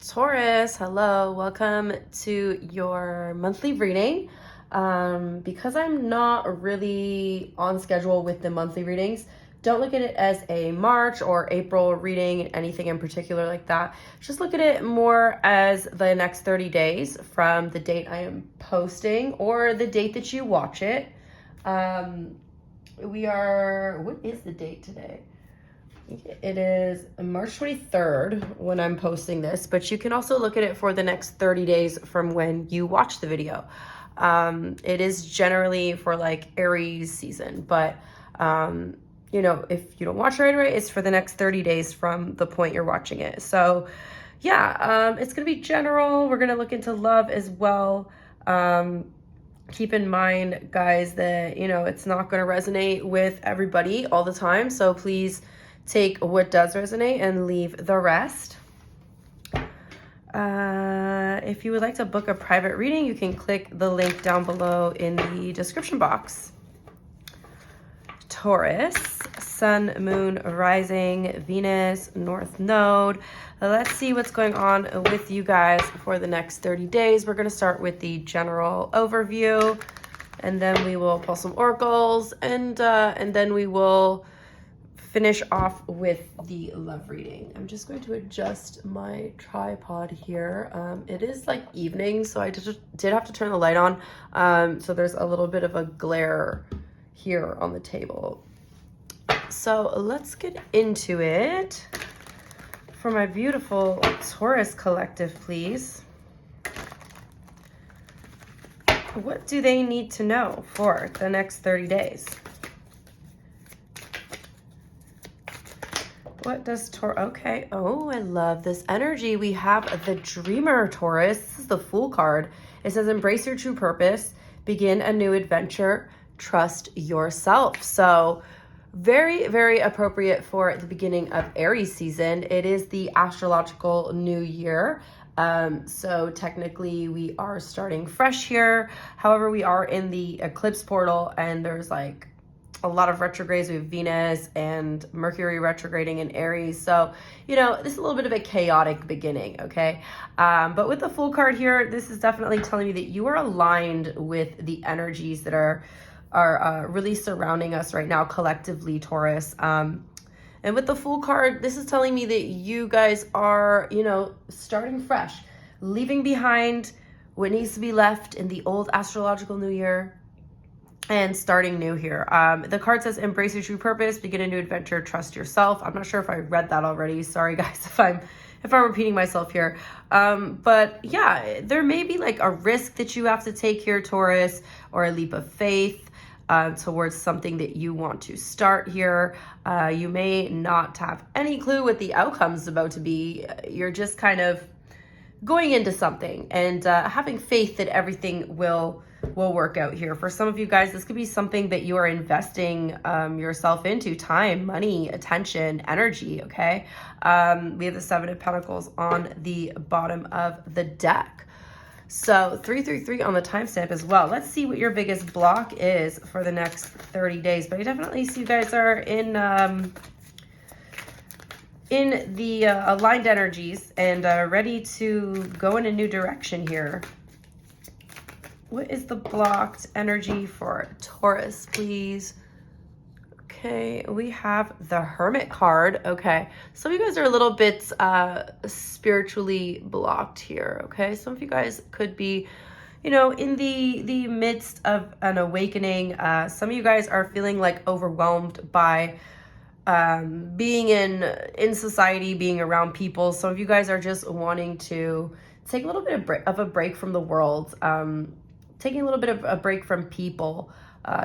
Taurus, hello, welcome to your monthly reading. Because I'm not really on schedule with the monthly readings, don't look at it as a March or April reading, anything in particular like that. Just look at it more as the next 30 days from the date I am posting or the date that you watch it. What is the date today? It is March 23rd when I'm posting this, but you can also look at it for the next 30 days from when you watch the video. It is generally for like Aries season, but if you don't watch it right away, it's for the next 30 days from the point you're watching it. So yeah, it's going to be general. We're going to look into love as well. Keep in mind, guys, that, it's not going to resonate with everybody all the time. So please take what does resonate and leave the rest. If you would like to book a private reading, you can click the link down below in the description box. Taurus, Sun, Moon, Rising, Venus, North Node. Let's see what's going on with you guys for the next 30 days. We're going to start with the general overview, and then we will pull some oracles, and then we will finish off with the love reading. I'm just going to adjust my tripod here. It is like evening, so I did have to turn the light on. So there's a little bit of a glare here on the table. So let's get into it. For my beautiful Taurus collective, please. What do they need to know for the next 30 days? What does Taurus? Okay. Oh, I love this energy. We have the Dreamer, Taurus. This is the Fool card. It says, embrace your true purpose, begin a new adventure, trust yourself. So very, very appropriate for the beginning of Aries season. It is the astrological new year. So technically we are starting fresh here. However, we are in the eclipse portal, and there's like a lot of retrogrades. We have Venus and Mercury retrograding in Aries. So, this is a little bit of a chaotic beginning, okay? But with the Fool card here, this is definitely telling me that you are aligned with the energies that are really surrounding us right now collectively, Taurus. And with the Fool card, this is telling me that you guys are, starting fresh, leaving behind what needs to be left in the old astrological new year, and starting new here. The card says, embrace your true purpose, begin a new adventure, trust yourself. I'm not sure if I read that already. Sorry guys if I'm repeating myself here. But yeah, there may be like a risk that you have to take here, Taurus, or a leap of faith towards something that you want to start here. You may not have any clue what the outcome is about to be. You're just kind of going into something and having faith that everything will work out here. For some of you guys, this could be something that you are investing yourself into: time, money, attention, energy, okay? We have the Seven of Pentacles on the bottom of the deck. So 333 on the timestamp as well. Let's see what your biggest block is for the next 30 days. But I definitely see you guys are in the aligned energies and ready to go in a new direction here. What is the blocked energy for Taurus, please? Okay, we have the Hermit card. Okay, some of you guys are a little bit spiritually blocked here, okay? Some of you guys could be, in the midst of an awakening. Some of you guys are feeling like overwhelmed by being in society, being around people. Some of you guys are just wanting to take a little bit of a break from the world, taking a little bit of a break from people,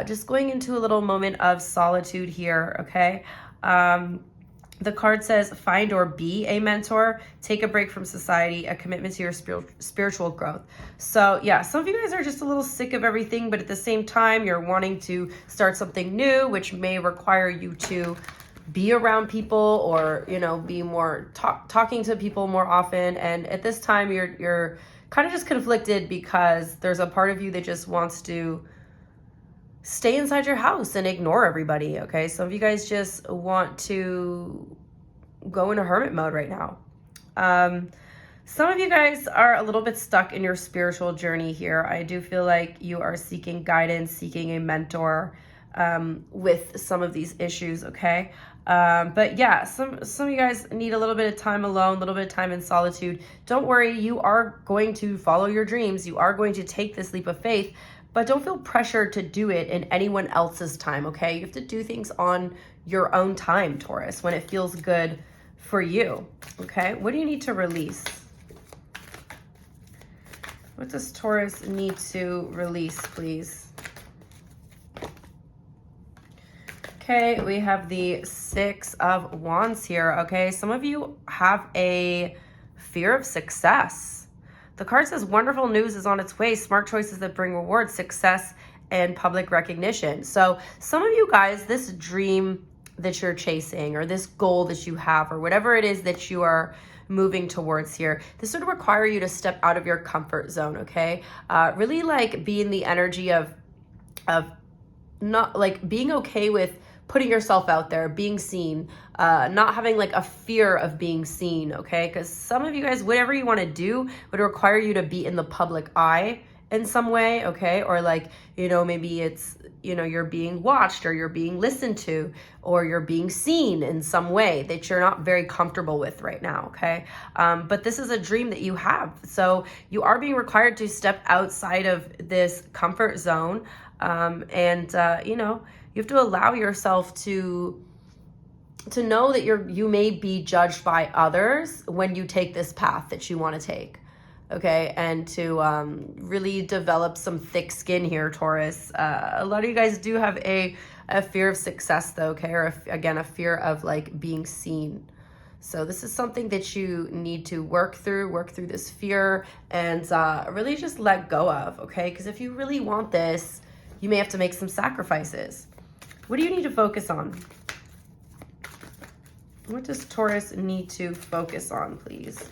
just going into a little moment of solitude here, okay? The card says, find or be a mentor, take a break from society, a commitment to your spiritual growth. So yeah, some of you guys are just a little sick of everything, but at the same time, you're wanting to start something new, which may require you to be around people or, be more talking to people more often. And at this time, you're kind of just conflicted because there's a part of you that just wants to stay inside your house and ignore everybody, okay? Some of you guys just want to go into hermit mode right now. Some of you guys are a little bit stuck in your spiritual journey here. I do feel like you are seeking guidance, seeking a mentor with some of these issues, okay? But yeah, some of you guys need a little bit of time alone, a little bit of time in solitude. Don't worry, you are going to follow your dreams. You are going to take this leap of faith, but don't feel pressured to do it in anyone else's time, okay? You have to do things on your own time, Taurus, when it feels good for you, okay? What do you need to release? What does Taurus need to release, please? Okay, we have the Six of Wands here, okay? Some of you have a fear of success. The card says wonderful news is on its way, smart choices that bring rewards, success, and public recognition. So some of you guys, this dream that you're chasing or this goal that you have or whatever it is that you are moving towards here, this would require you to step out of your comfort zone, okay? Really like be in the energy of not like being okay with putting yourself out there, being seen, not having like a fear of being seen, okay? Because some of you guys, whatever you want to do would require you to be in the public eye in some way, okay? Or like, you know, maybe it's, you know, you're being watched or you're being listened to or you're being seen in some way that you're not very comfortable with right now, okay? But this is a dream that you have. So you are being required to step outside of this comfort zone. You know, you have to allow yourself to know that you may be judged by others when you take this path that you want to take. Okay, and to really develop some thick skin here, Taurus. A lot of you guys do have a fear of success, though, okay? Or, again, a fear of, like, being seen. So this is something that you need to work through this fear, and really just let go of, okay? Because if you really want this, you may have to make some sacrifices. What do you need to focus on? What does Taurus need to focus on, please?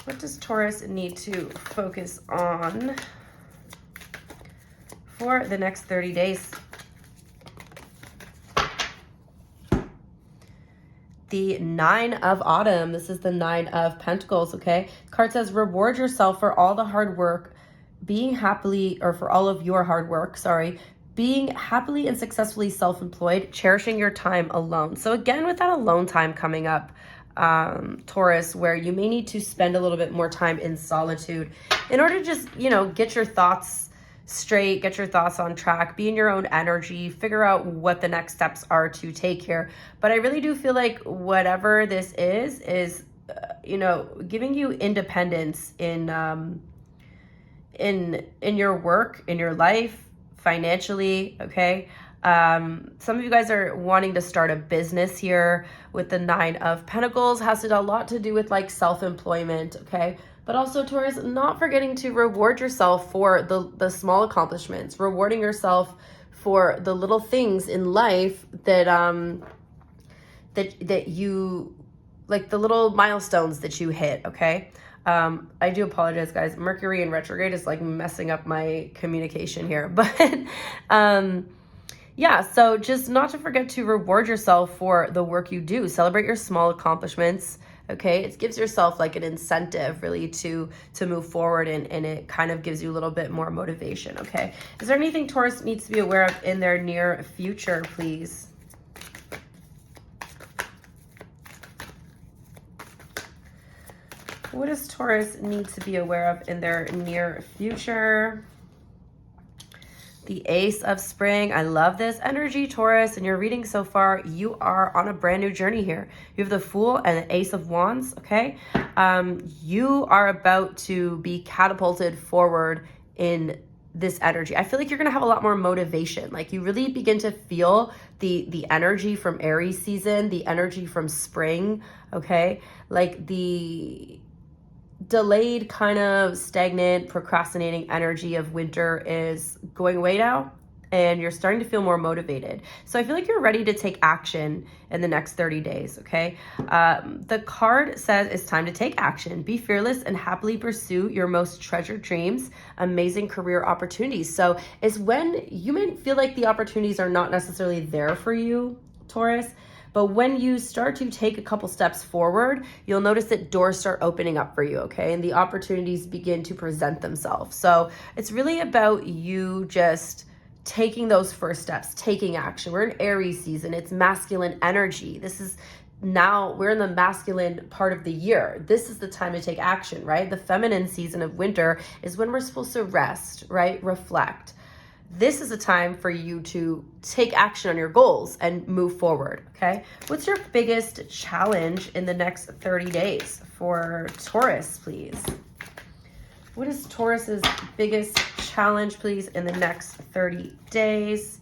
What does Taurus need to focus on for the next 30 days? The Nine of Autumn. This is the Nine of Pentacles, okay? Card says, reward yourself for all the hard work, being happily, or for all of your hard work, sorry, being happily and successfully self-employed, cherishing your time alone. So again, with that alone time coming up, Taurus, where you may need to spend a little bit more time in solitude in order to just, you know, get your thoughts straight, get your thoughts on track, be in your own energy, figure out what the next steps are to take here. But I really do feel like whatever this is, you know, giving you independence in your work, in your life, financially, okay? Some of you guys are wanting to start a business here with the Nine of Pentacles. Has a lot to do with like self-employment, okay? But also, Taurus, not forgetting to reward yourself for the small accomplishments, rewarding yourself for the little things in life that that you, like the little milestones that you hit, okay? I do apologize, guys. Mercury in retrograde is like messing up my communication here, but yeah, so just not to forget to reward yourself for the work you do. Celebrate your small accomplishments, okay? It gives yourself like an incentive really to move forward, and it kind of gives you a little bit more motivation, okay? Is there anything Taurus needs to be aware of in their near future, please? What does Taurus need to be aware of in their near future? The Ace of Spring. I love this energy, Taurus. And your reading so far, you are on a brand new journey here. You have the Fool and the Ace of Wands, okay? You are about to be catapulted forward in this energy. I feel like you're going to have a lot more motivation. Like you really begin to feel the energy from Aries season, the energy from spring, okay? Like the delayed, kind of stagnant, procrastinating energy of winter is going away now. and you're starting to feel more motivated. So I feel like you're ready to take action in the next 30 days, okay? The card says it's time to take action. Be fearless and happily pursue your most treasured dreams, amazing career opportunities. So it's when you may feel like the opportunities are not necessarily there for you, Taurus, but when you start to take a couple steps forward, you'll notice that doors start opening up for you, okay? And the opportunities begin to present themselves. So it's really about you just taking those first steps, taking action. We're in Aries season. It's masculine energy. Now we're in the masculine part of the year. This is the time to take action, right? The feminine season of winter is when we're supposed to rest, right? Reflect. This is a time for you to take action on your goals and move forward, okay? What's your biggest challenge in the next 30 days for Taurus, please? What is Taurus's biggest challenge, please, in the next 30 days?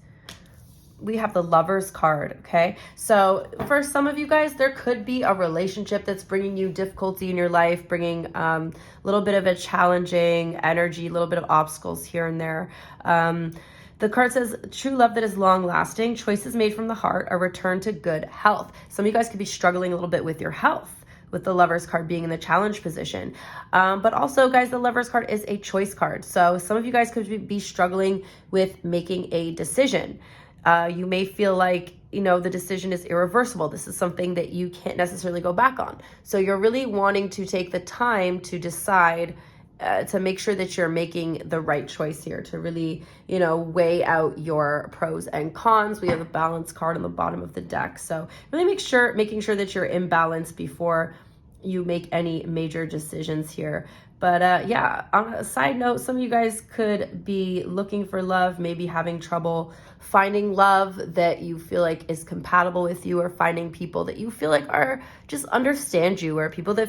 We have the Lovers card, okay? So for some of you guys, there could be a relationship that's bringing you difficulty in your life, bringing a little bit of a challenging energy, a little bit of obstacles here and there. The card says, true love that is long lasting, choices made from the heart, a return to good health. Some of you guys could be struggling a little bit with your health, with the Lovers card being in the challenge position. But also, guys, the Lovers card is a choice card. So some of you guys could be struggling with making a decision. You may feel like, the decision is irreversible. This is something that you can't necessarily go back on. So you're really wanting to take the time to decide, to make sure that you're making the right choice here, to really, weigh out your pros and cons. We have a balance card on the bottom of the deck. So really making sure that you're in balance before you make any major decisions here. But yeah, on a side note, some of you guys could be looking for love, maybe having trouble finding love that you feel like is compatible with you, or finding people that you feel like are just understand you, or people that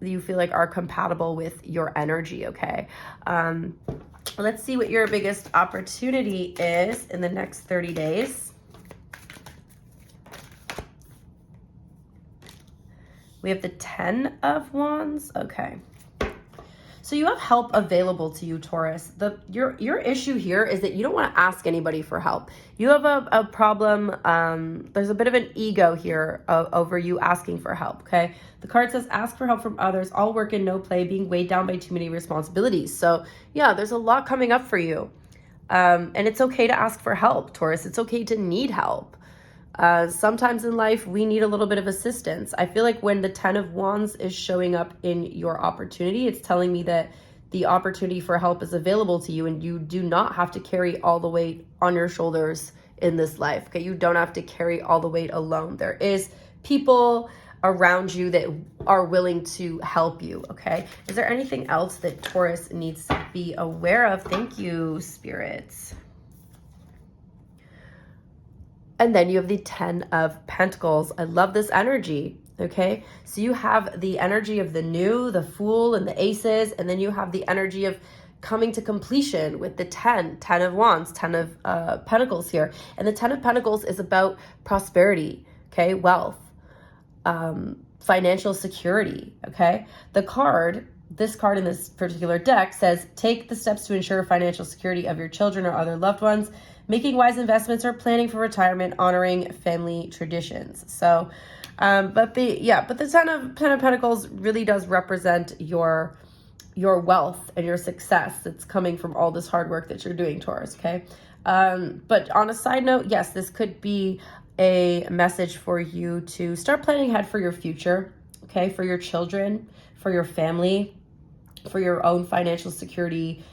you feel like are compatible with your energy, okay? Let's see what your biggest opportunity is in the next 30 days. We have the 10 of Wands, okay. So you have help available to you, Taurus. Your issue here is that you don't want to ask anybody for help. You have a problem. There's a bit of an ego here over you asking for help, okay? The card says, ask for help from others, all work and no play, being weighed down by too many responsibilities. So yeah, there's a lot coming up for you. And it's okay to ask for help, Taurus. It's okay to need help. Sometimes in life, we need a little bit of assistance. I feel like when the 10 of Wands is showing up in your opportunity, it's telling me that the opportunity for help is available to you, and you do not have to carry all the weight on your shoulders in this life. Okay, you don't have to carry all the weight alone. There is people around you that are willing to help you, okay? Is there anything else that Taurus needs to be aware of? Thank you, spirits. And then you have the 10 of Pentacles. I love this energy, okay? So you have the energy of the new, the Fool, and the Aces, and then you have the energy of coming to completion with the 10 of Wands, 10 of Pentacles here. And the 10 of Pentacles is about prosperity, okay? Wealth, financial security, okay? This card in this particular deck says, take the steps to ensure financial security of your children or other loved ones, making wise investments or planning for retirement, honoring family traditions. So, but the 10 of Pentacles really does represent your wealth and your success that's coming from all this hard work that you're doing, Taurus, okay? But on a side note, yes, this could be a message for you to start planning ahead for your future, okay? For your children, for your family, for your own financial security,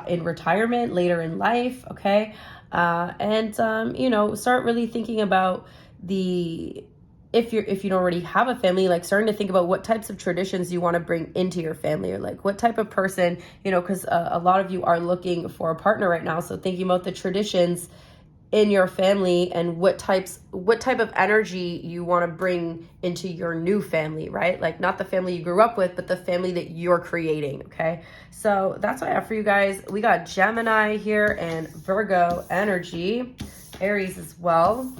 in retirement later in life, okay? Start really thinking about if you don't already have a family, like starting to think about what types of traditions you want to bring into your family, or like what type of person, because a lot of you are looking for a partner right now. So thinking about the traditions in your family and what type of energy you want to bring into your new family, right? Like not the family you grew up with, but the family that you're creating, okay? So that's what I have for you guys. We got Gemini here and Virgo energy, Aries as well.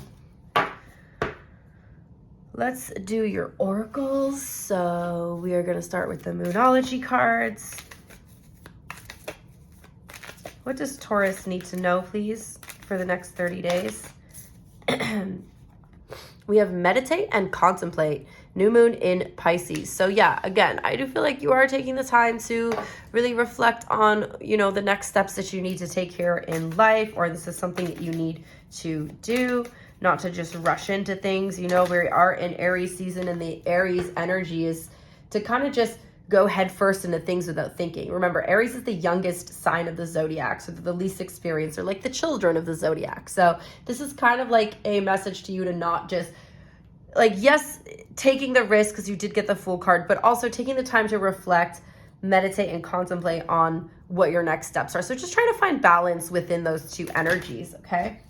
Let's do your oracles. So we are going to start with the Moonology cards. What does Taurus need to know, please, for the next 30 days? We have meditate and contemplate. New moon in Pisces. So yeah, again, I do feel like you are taking the time to really reflect on, you know, the next steps that you need to take here in life, or this is something that you need to do, not to just rush into things. You know, we are in Aries season, and the Aries energy is to kind of just go head first into things without thinking. Remember, Aries is the youngest sign of the Zodiac, so they're the least experienced. They're like the children of the Zodiac. So this is kind of like a message to you to not just, like, yes, taking the risk because you did get the Fool card, but also taking the time to reflect, meditate, and contemplate on what your next steps are. So just trying to find balance within those two energies, okay?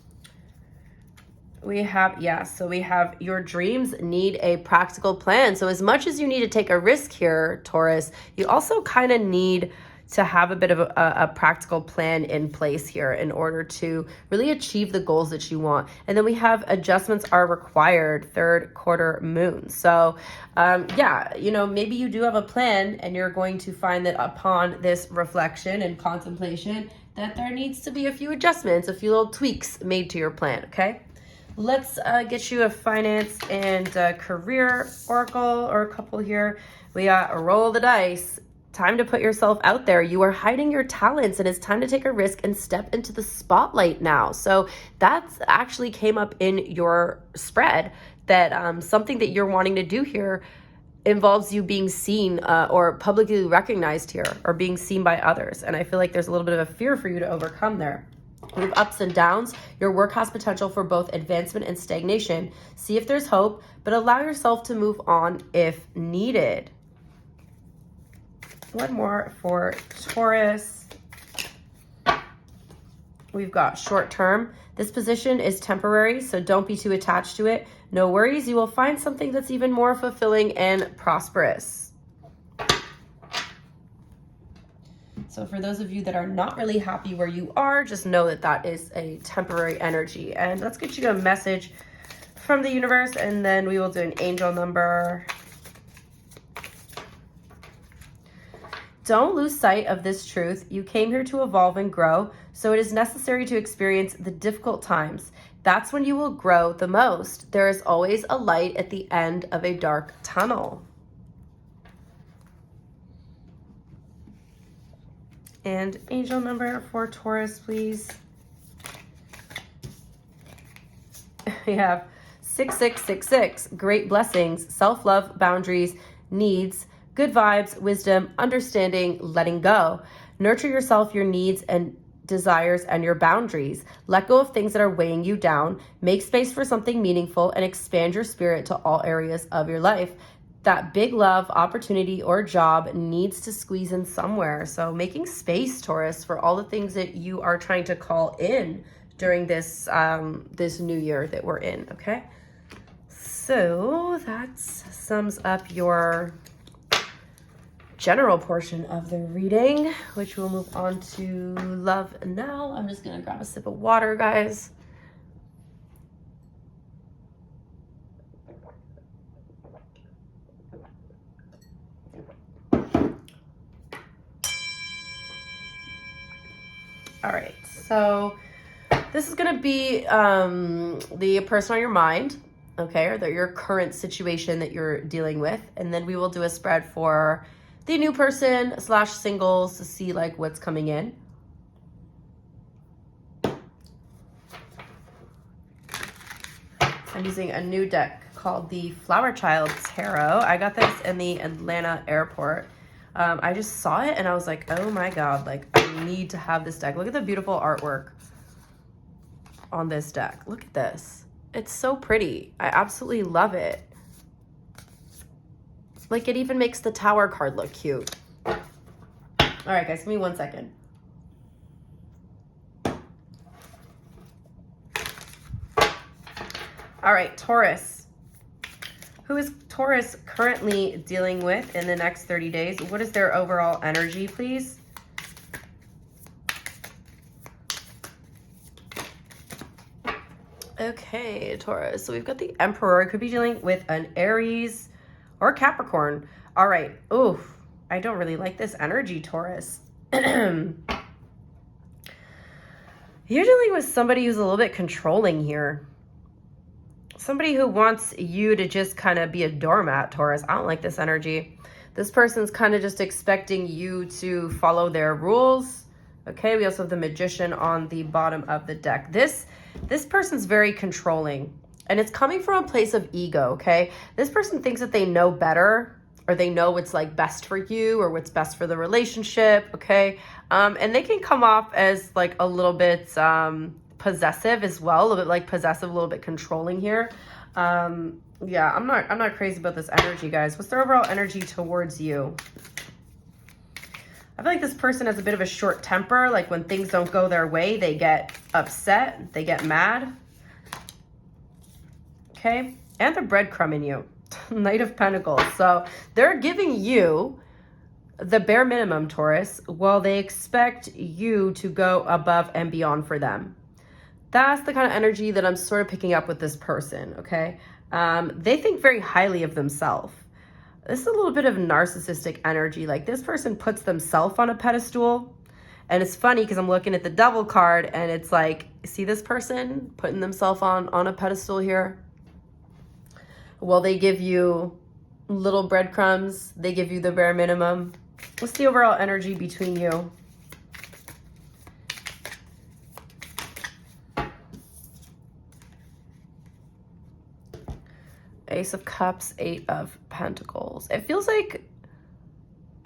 We have, so we have your dreams need a practical plan. So as much as you need to take a risk here, Taurus, you also kind of need to have a bit of a practical plan in place here in order to really achieve the goals that you want. And then we have adjustments are required, third quarter moon. So you know, maybe you do have a plan, and you're going to find that upon this reflection and contemplation that there needs to be a few adjustments, a few little tweaks made to your plan, okay? Let's get you a finance and career oracle, or a couple here. We got a roll the dice. Time to put yourself out there. You are hiding your talents, and it's time to take a risk and step into the spotlight now. So that's actually came up in your spread, that something that you're wanting to do here involves you being seen or publicly recognized here, or being seen by others. And I feel like there's a little bit of a fear for you to overcome there. We have ups and downs. Your work has potential for both advancement and stagnation. See if there's hope, but allow yourself to move on if needed. One more for Taurus. We've got short term. This position is temporary, so don't be too attached to it. No worries, you will find something that's even more fulfilling and prosperous. So for those of you that are not really happy where you are, just know that that is a temporary energy. And let's get you a message from the universe, and then we will do an angel number. Don't lose sight of this truth. You came here to evolve and grow, so it is necessary to experience the difficult times. That's when you will grow the most. There is always a light at the end of a dark tunnel. And angel number for Taurus, please. We have 6666. Great blessings, self-love, boundaries, needs, good vibes, wisdom, understanding, letting go. Nurture yourself, your needs and desires, and your boundaries. Let go of things that are weighing you down. Make space for something meaningful, and expand your spirit to all areas of your life. That big love, opportunity, or job needs to squeeze in somewhere. So making space, Taurus, for all the things that you are trying to call in during this this new year that we're in, okay? So that sums up your general portion of the reading, which we'll move on to love now. I'm just gonna grab a sip of water, guys. All right, so this is gonna be the person on your mind, okay, or your current situation that you're dealing with, and then we will do a spread for the new person / singles to see like what's coming in. I'm using a new deck called the Flower Child Tarot. I got this in the Atlanta airport. I just saw it and I was like, oh my God, like I need to have this deck. Look at the beautiful artwork on this deck. Look at this. It's so pretty. I absolutely love it. Like it even makes the Tower card look cute. All right, guys, give me 1 second. All right, Taurus. Who is Taurus currently dealing with in the next 30 days? What is their overall energy, please? Okay, Taurus. So we've got the Emperor. Could be dealing with an Aries or Capricorn. All right. Oof. I don't really like this energy, Taurus. You're dealing with somebody who's a little bit controlling here. Somebody who wants you to just kind of be a doormat, Taurus. I don't like this energy. This person's kind of just expecting you to follow their rules. Okay, we also have the Magician on the bottom of the deck. This person's very controlling, and it's coming from a place of ego, okay? This person thinks that they know better, or they know what's like best for you or what's best for the relationship, okay? And they can come off as like a little bit possessive as well, a little bit like possessive, a little bit controlling here. Yeah, I'm not crazy about this energy, guys. What's their overall energy towards you? I feel like this person has a bit of a short temper. Like when things don't go their way, they get upset, they get mad. Okay, and they're breadcrumbing you. Knight of Pentacles. So they're giving you the bare minimum, Taurus, while they expect you to go above and beyond for them. That's the kind of energy that I'm sort of picking up with this person, okay? They think very highly of themselves. This is a little bit of narcissistic energy. Like this person puts themselves on a pedestal. And it's funny because I'm looking at the Devil card and it's like, see this person putting themselves on a pedestal here? Well, they give you little breadcrumbs. They give you the bare minimum. What's the overall energy between you? Ace of Cups, Eight of Pentacles. It feels like,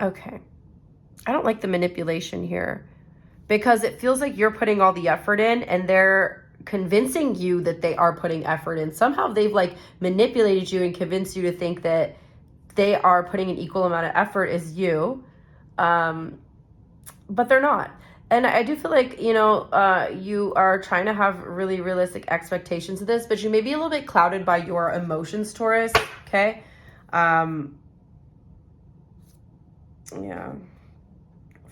okay, I don't like the manipulation here because it feels like you're putting all the effort in and they're convincing you that they are putting effort in. Somehow they've like manipulated you and convinced you to think that they are putting an equal amount of effort as you, but they're not. And I do feel like, you know, you are trying to have really realistic expectations of this, but you may be a little bit clouded by your emotions, Taurus, okay? Yeah.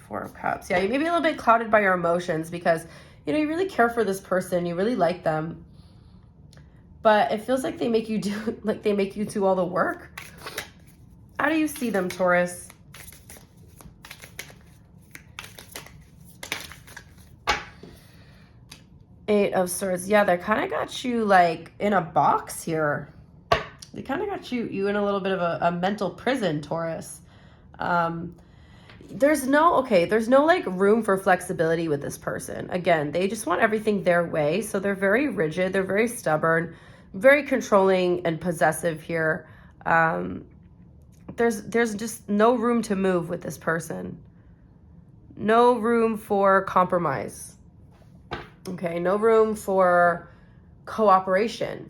Four of Cups. Yeah, you may be a little bit clouded by your emotions because, you know, you really care for this person. You really like them. But it feels like they make you do all the work. How do you see them, Taurus? Eight of Swords. Yeah, they kind of got you like in a box here. They kind of got you in a little bit of a mental prison, Taurus. There's no like room for flexibility with this person. Again, they just want everything their way. So they're very rigid. They're very stubborn, very controlling and possessive here. There's just no room to move with this person. No room for compromise. Okay, no room for cooperation.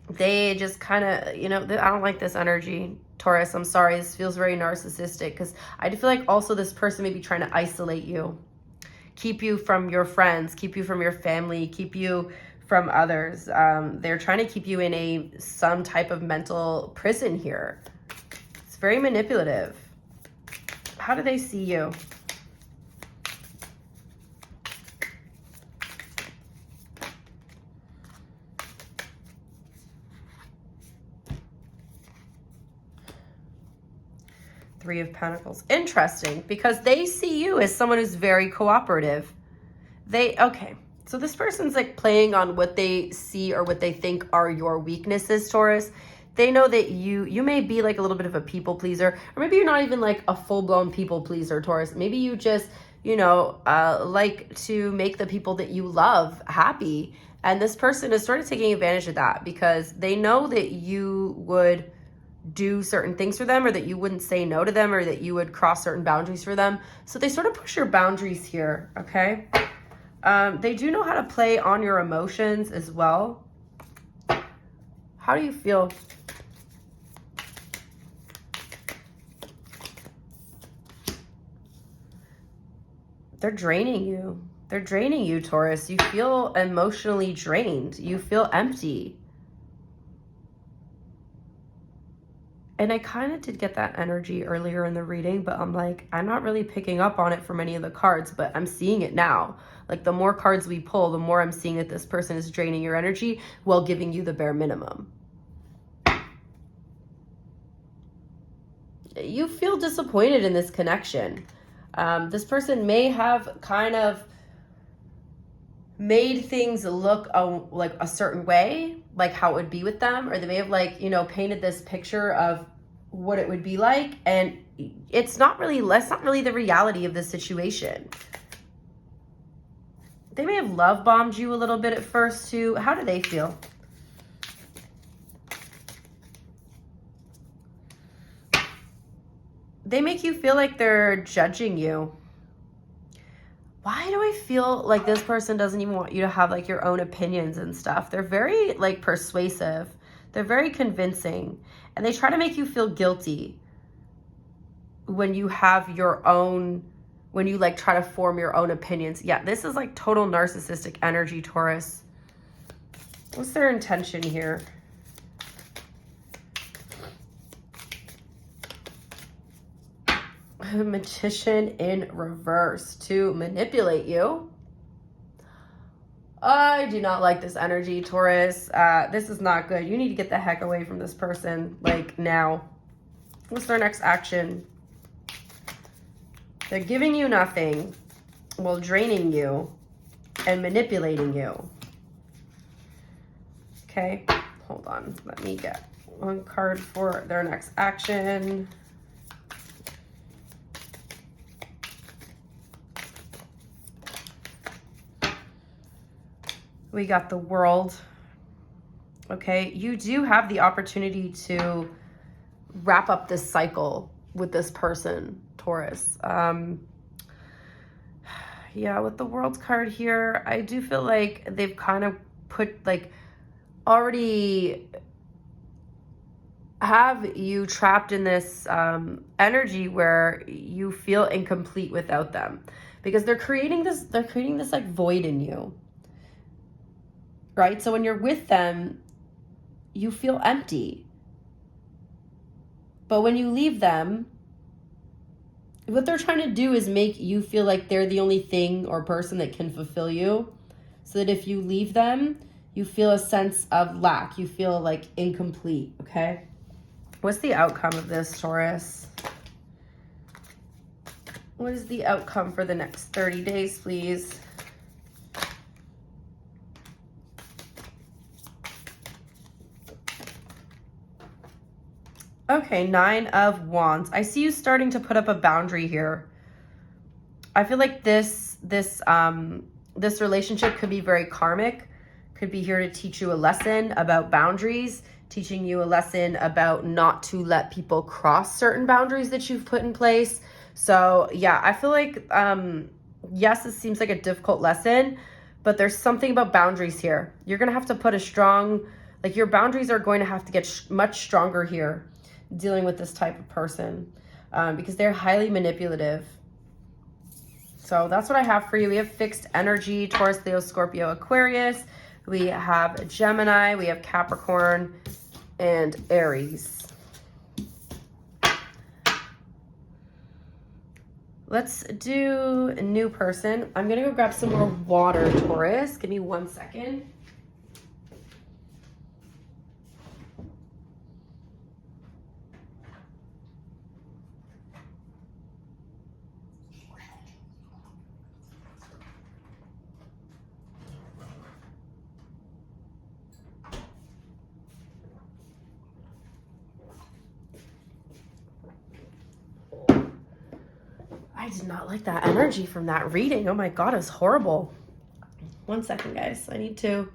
They just kind of, you know, I don't like this energy, Taurus. I'm sorry, this feels very narcissistic because I feel like also this person may be trying to isolate you, keep you from your friends, keep you from your family, keep you from others. They're trying to keep you in some type of mental prison here. It's very manipulative. How do they see you? Three of Pentacles. Interesting, because they see you as someone who's very cooperative. Okay, so this person's like playing on what they see or what they think are your weaknesses, Taurus. They know that you may be like a little bit of a people pleaser, or maybe you're not even like a full-blown people pleaser, Taurus. Maybe you just, you know, like to make the people that you love happy. And this person is sort of taking advantage of that because they know that you would do certain things for them, or that you wouldn't say no to them, or that you would cross certain boundaries for them. So they sort of push your boundaries here, okay? They do know how to play on your emotions as well. How do you feel? They're draining you. They're draining you, Taurus. You feel emotionally drained. You feel empty. And I kind of did get that energy earlier in the reading, but I'm like, I'm not really picking up on it from any of the cards, but I'm seeing it now. Like the more cards we pull, the more I'm seeing that this person is draining your energy while giving you the bare minimum. You feel disappointed in this connection. This person may have kind of made things look like a certain way, like how it would be with them, or they may have like, you know, painted this picture of what it would be like, and it's not really the reality of the situation. They may have love bombed you a little bit at first too. How do they feel? They make you feel like they're judging you. Why do I feel like this person doesn't even want you to have like your own opinions and stuff? They're very like persuasive. They're very convincing. And they try to make you feel guilty when you have your own, when you like try to form your own opinions. Yeah, this is like total narcissistic energy, Taurus. What's their intention here? Magician in reverse to manipulate you. I do not like this energy, Taurus. This is not good. You need to get the heck away from this person, like now. What's their next action? They're giving you nothing while draining you and manipulating you. Okay, hold on. Let me get one card for their next action. We got the World. Okay, you do have the opportunity to wrap up this cycle with this person, Taurus. Yeah, with the World card here, I do feel like they've kind of put like already have you trapped in this energy where you feel incomplete without them, because they're creating this like void in you. Right? So when you're with them, you feel empty. But when you leave them, what they're trying to do is make you feel like they're the only thing or person that can fulfill you. So that if you leave them, you feel a sense of lack. You feel like incomplete, okay? What's the outcome of this, Taurus? What is the outcome for the next 30 days, please? Okay, 9 of Wands. I see you starting to put up a boundary here. I feel like this relationship could be very karmic, could be here to teach you a lesson about boundaries, teaching you a lesson about not to let people cross certain boundaries that you've put in place. So yeah, I feel like, yes, it seems like a difficult lesson, but there's something about boundaries here. You're going to have to put a strong, like your boundaries are going to have to get much stronger here dealing with this type of person, because they're highly manipulative. So that's what I have for you. We have fixed energy, Taurus, Leo, Scorpio, Aquarius. We have Gemini, we have Capricorn, and Aries. Let's do a new person. I'm going to go grab some more water, Taurus. Give me 1 second. I did not like that energy from that reading. Oh my God, it was horrible. 1 second, guys. I need to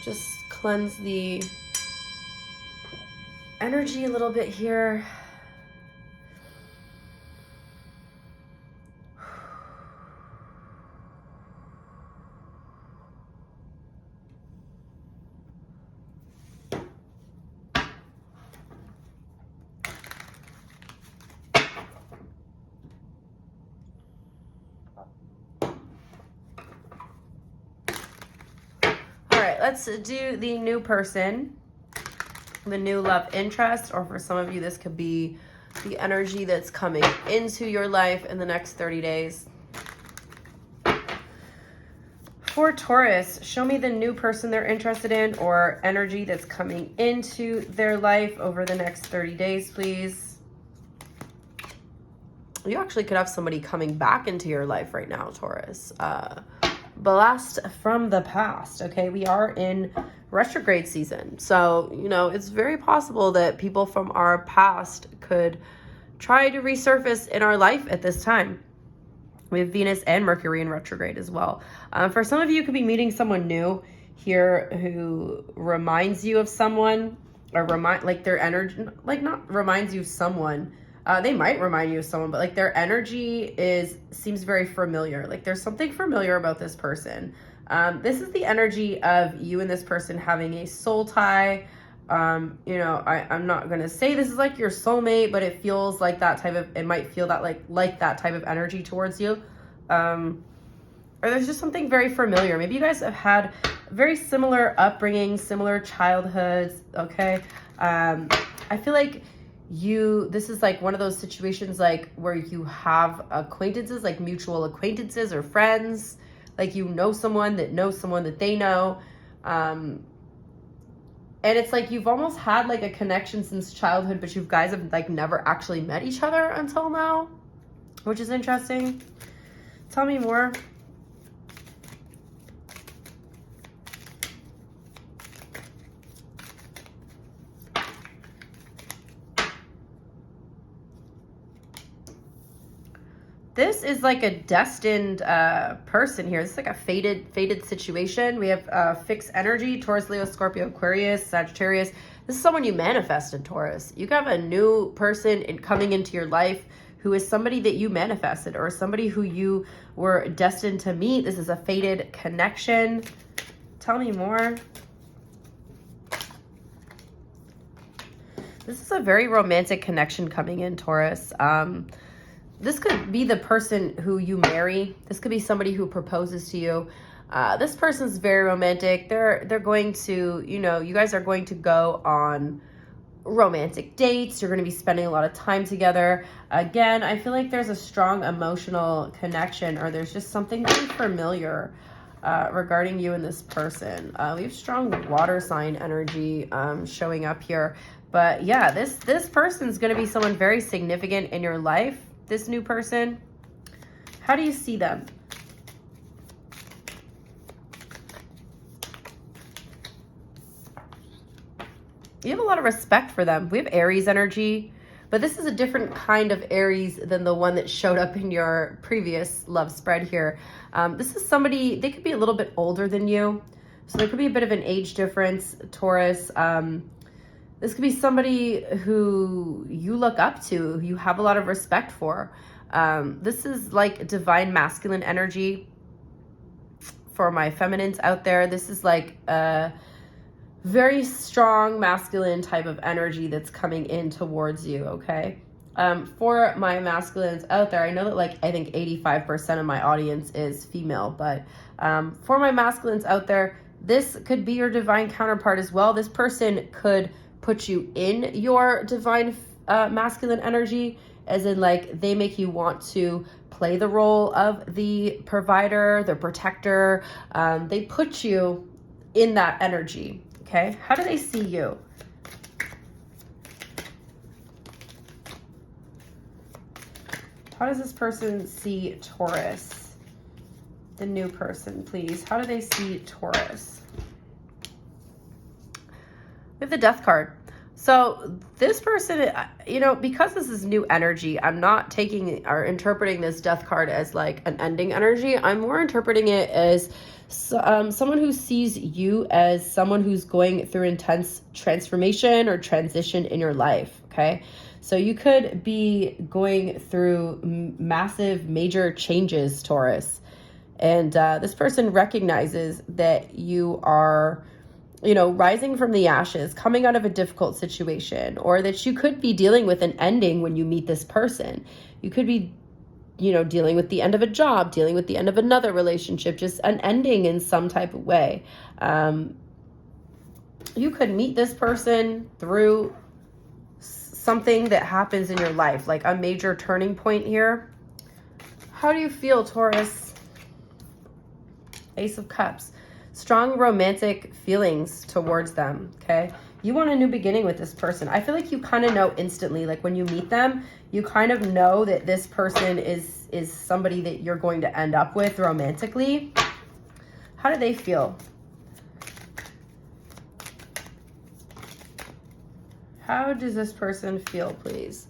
just cleanse the energy a little bit here. Let's do the new person, the new love interest, or for some of you, this could be the energy that's coming into your life in the next 30 days. For Taurus, show me the new person they're interested in or energy that's coming into their life over the next 30 days, please. You actually could have somebody coming back into your life right now, Taurus. blast from the past. Okay, we are in retrograde season. So, you know, it's very possible that people from our past could try to resurface in our life at this time. We have Venus and Mercury in retrograde as well. For some of you, you could be meeting someone new here who reminds you of someone, or like their energy, like not reminds you of someone. They might remind you of someone, but like their energy seems very familiar. Like there's something familiar about this person. This is the energy of you and this person having a soul tie. You know, I'm not going to say this is like your soulmate, but it feels like that type of, it might feel that like that type of energy towards you. Or there's just something very familiar. Maybe you guys have had very similar upbringing, similar childhoods. Okay. I feel like this is like one of those situations like where you have acquaintances, like mutual acquaintances or friends, like you know someone that they know. And it's like you've almost had like a connection since childhood, but you guys have like never actually met each other until now, which is interesting. Tell me more. This is like a destined person here. This is like a fated situation. We have fixed energy, Taurus, Leo, Scorpio, Aquarius, Sagittarius. This is someone you manifested, Taurus. You have a new person coming into your life who is somebody that you manifested or somebody who you were destined to meet. This is a fated connection. Tell me more. This is a very romantic connection coming in, Taurus. This could be the person who you marry. This could be somebody who proposes to you. This person's very romantic. They're going to, you know, you guys are going to go on romantic dates. You're going to be spending a lot of time together. Again, I feel like there's a strong emotional connection, or there's just something very familiar regarding you and this person. We have strong water sign energy showing up here. But yeah, this person's going to be someone very significant in your life. This new person, how do you see them? You have a lot of respect for them. We have Aries energy, but this is a different kind of Aries than the one that showed up in your previous love spread here. This is somebody, they could be a little bit older than you. So there could be a bit of an age difference, Taurus. This could be somebody who you look up to, who you have a lot of respect for. This is like divine masculine energy for my feminines out there. This is like a very strong masculine type of energy that's coming in towards you, okay? For my masculines out there, I know that like I think 85% of my audience is female, but for my masculines out there, this could be your divine counterpart as well. This person could put you in your divine masculine energy, as in like they make you want to play the role of the provider, the protector. They put you in that energy, okay? How do they see you? How does this person see Taurus? The new person, please. How do they see Taurus? We have the Death card. So this person, you know, because this is new energy, I'm not taking or interpreting this Death card as like an ending energy. I'm more interpreting it as someone who sees you as someone who's going through intense transformation or transition in your life, okay? So you could be going through massive, major changes, Taurus. And this person recognizes that you are, you know, rising from the ashes, coming out of a difficult situation, or that you could be dealing with an ending when you meet this person. You could be, you know, dealing with the end of a job, dealing with the end of another relationship, just an ending in some type of way. You could meet this person through something that happens in your life, like a major turning point here. How do you feel, Taurus? Ace of Cups. Strong romantic feelings towards them, okay? You want a new beginning with this person. I feel like you kind of know instantly, like when you meet them, you kind of know that this person is somebody that you're going to end up with romantically. How do they feel? How does this person feel, please?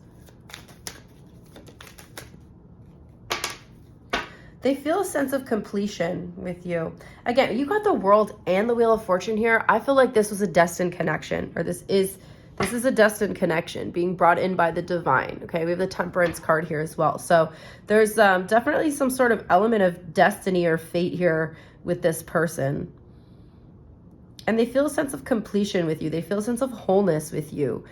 They feel a sense of completion with you. Again, you got the World and the Wheel of Fortune here. I feel like this was a destined connection, or this is a destined connection being brought in by the divine. Okay, we have the Temperance card here as well. So there's definitely some sort of element of destiny or fate here with this person. And they feel a sense of completion with you. They feel a sense of wholeness with you.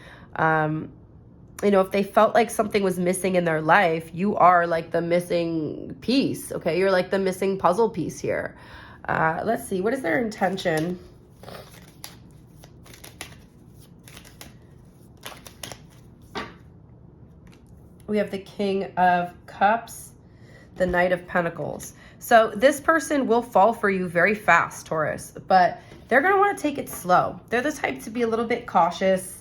You know, if they felt like something was missing in their life, you are like the missing piece, okay? You're like the missing puzzle piece here. Let's see, what is their intention? We have the King of Cups, the Knight of Pentacles. So this person will fall for you very fast, Taurus, but they're going to want to take it slow. They're the type to be a little bit cautious,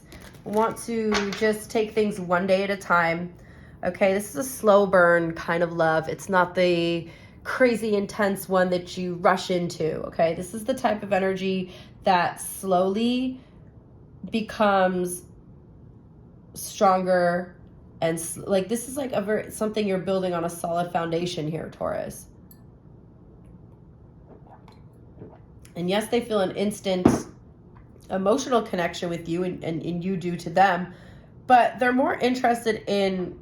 want to just take things one day at a time. Okay, this is a slow burn kind of love. It's not the crazy intense one that you rush into. Okay, this is the type of energy that slowly becomes stronger, and like this is like something you're building on a solid foundation here, Taurus. And yes, they feel an instant emotional connection with you, and you do to them, but they're more interested in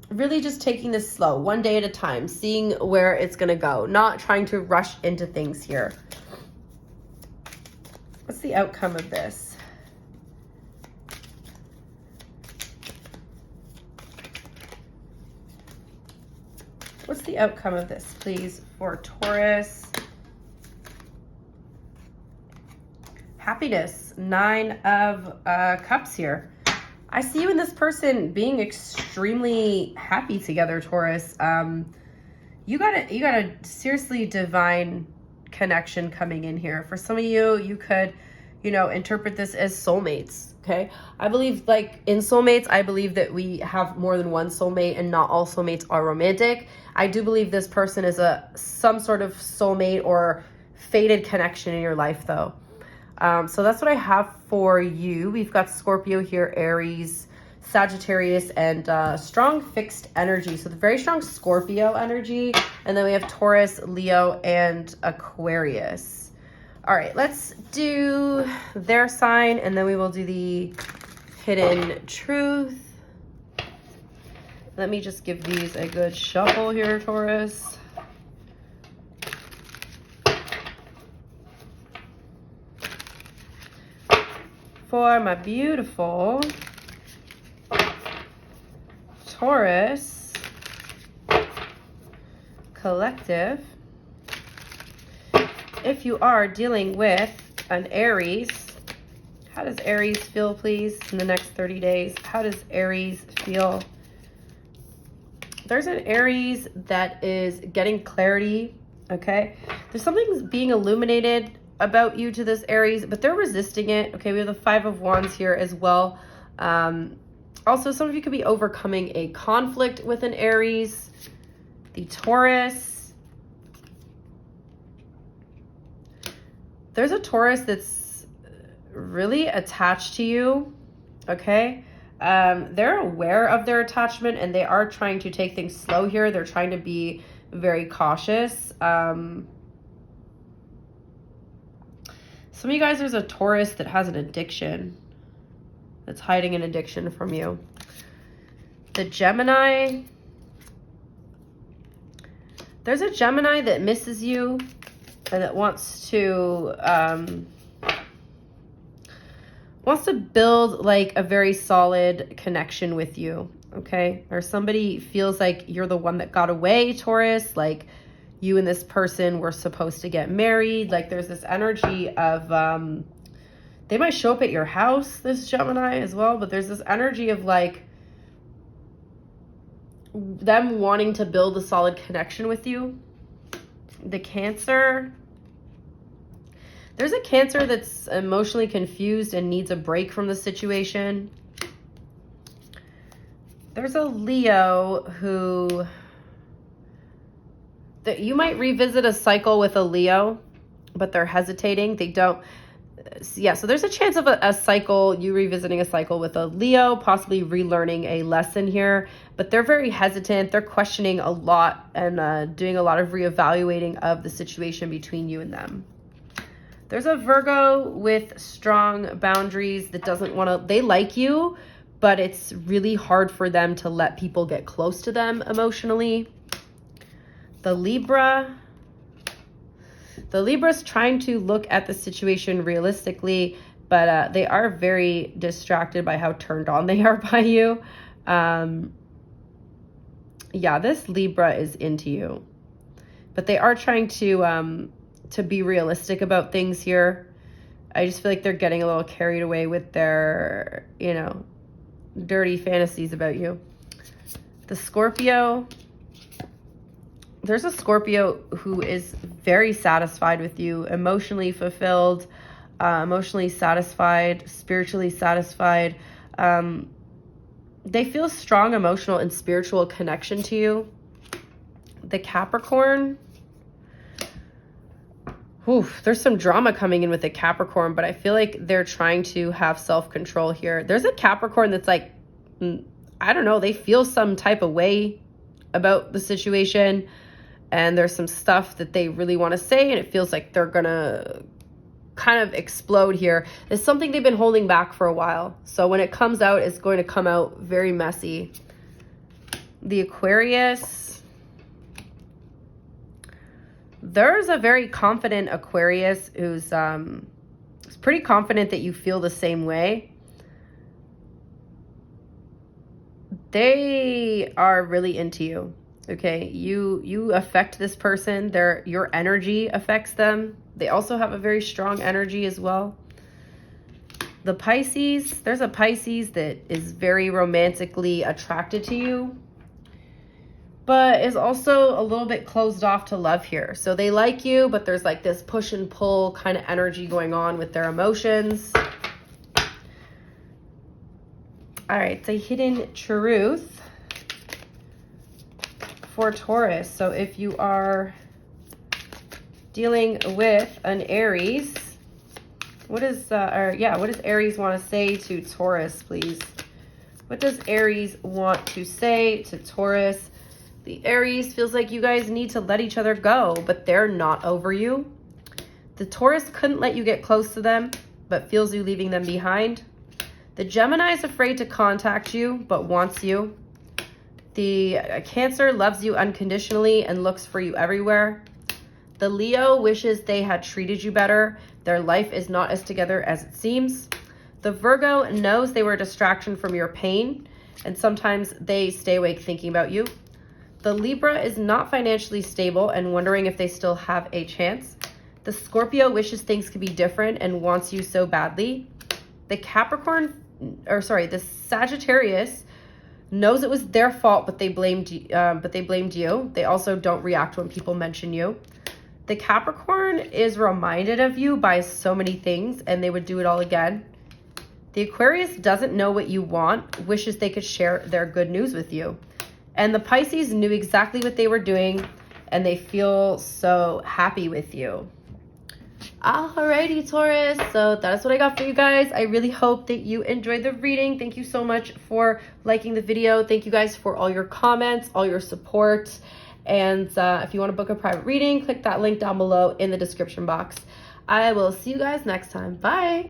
really just taking this slow, one day at a time, seeing where it's going to go, not trying to rush into things here. What's the outcome of this? What's the outcome of this, please, for Taurus? Happiness, 9 of Cups here. I see you and this person being extremely happy together, Taurus. You got a seriously divine connection coming in here. For some of you, you could, you know, interpret this as soulmates. Okay, I believe, like in soulmates, I believe that we have more than one soulmate, and not all soulmates are romantic. I do believe this person is some sort of soulmate or fated connection in your life, though. So that's what I have for you. We've got Scorpio here, Aries, Sagittarius, and strong fixed energy. So the very strong Scorpio energy. And then we have Taurus, Leo, and Aquarius. All right, let's do their sign, and then we will do the hidden truth. Let me just give these a good shuffle here, Taurus. For my beautiful Taurus collective, if you are dealing with an Aries, how does Aries feel, please, in the next 30 days? How does Aries feel? There's an Aries that is getting clarity, okay? There's something being illuminated about you to this Aries, but they're resisting it. Okay, we have the 5 of Wands here as well. Also, some of you could be overcoming a conflict with an Aries. The Taurus. There's a Taurus that's really attached to you. Okay, they're aware of their attachment, and they are trying to take things slow here. They're trying to be very cautious. Some of you guys, there's a Taurus that has an addiction, that's hiding an addiction from you. The Gemini. There's a Gemini that misses you and that wants to build like a very solid connection with you, okay? Or somebody feels like you're the one that got away, Taurus, like you and this person were supposed to get married. Like there's this energy of, they might show up at your house, this Gemini as well, but there's this energy of like them wanting to build a solid connection with you. The Cancer. There's a Cancer that's emotionally confused and needs a break from the situation. There's a Leo who... that you might revisit a cycle with a Leo, but they're hesitating. They don't, yeah, so there's a chance of a cycle, you revisiting a cycle with a Leo, possibly relearning a lesson here, but they're very hesitant. They're questioning a lot and doing a lot of reevaluating of the situation between you and them. There's a Virgo with strong boundaries that doesn't want to, they like you, but it's really hard for them to let people get close to them emotionally. The Libra's trying to look at the situation realistically, but they are very distracted by how turned on they are by you. Yeah, this Libra is into you, but they are trying to be realistic about things here. I just feel like they're getting a little carried away with their, you know, dirty fantasies about you. The Scorpio, there's a Scorpio who is very satisfied with you, emotionally fulfilled, emotionally satisfied, spiritually satisfied. They feel strong emotional and spiritual connection to you. The Capricorn, oof, there's some drama coming in with the Capricorn, but I feel like they're trying to have self-control here. There's a Capricorn that's like, I don't know, they feel some type of way about the situation, and there's some stuff that they really want to say, and it feels like they're gonna kind of explode here. It's something they've been holding back for a while. So when it comes out, it's going to come out very messy. The Aquarius, there's a very confident Aquarius who's pretty confident that you feel the same way. They are really into you. Okay, you affect this person. Your energy affects them. They also have a very strong energy as well. The Pisces, there's a Pisces that is very romantically attracted to you, but is also a little bit closed off to love here. So they like you, but there's like this push and pull kind of energy going on with their emotions. All right, it's a hidden truth for Taurus. So if you are dealing with an Aries, what does Aries want to say to Taurus, please? What does Aries want to say to Taurus? The Aries feels like you guys need to let each other go, but they're not over you. The Taurus couldn't let you get close to them, but feels you leaving them behind. The Gemini is afraid to contact you, but wants you. The Cancer loves you unconditionally and looks for you everywhere. The Leo wishes they had treated you better. Their life is not as together as it seems. The Virgo knows they were a distraction from your pain, and sometimes they stay awake thinking about you. The Libra is not financially stable and wondering if they still have a chance. The Scorpio wishes things could be different and wants you so badly. The the Sagittarius knows it was their fault, but they blamed you. They also don't react when people mention you. The Capricorn is reminded of you by so many things, and they would do it all again. The Aquarius doesn't know what you want, wishes they could share their good news with you. And the Pisces knew exactly what they were doing, and they feel so happy with you. Alrighty, Taurus, so that's what I got for you guys. I really hope that you enjoyed the reading. Thank you so much for liking the video. Thank you guys for all your comments, all your support. And if you want to book a private reading, click that link down below in the description box. I will see you guys next time. Bye.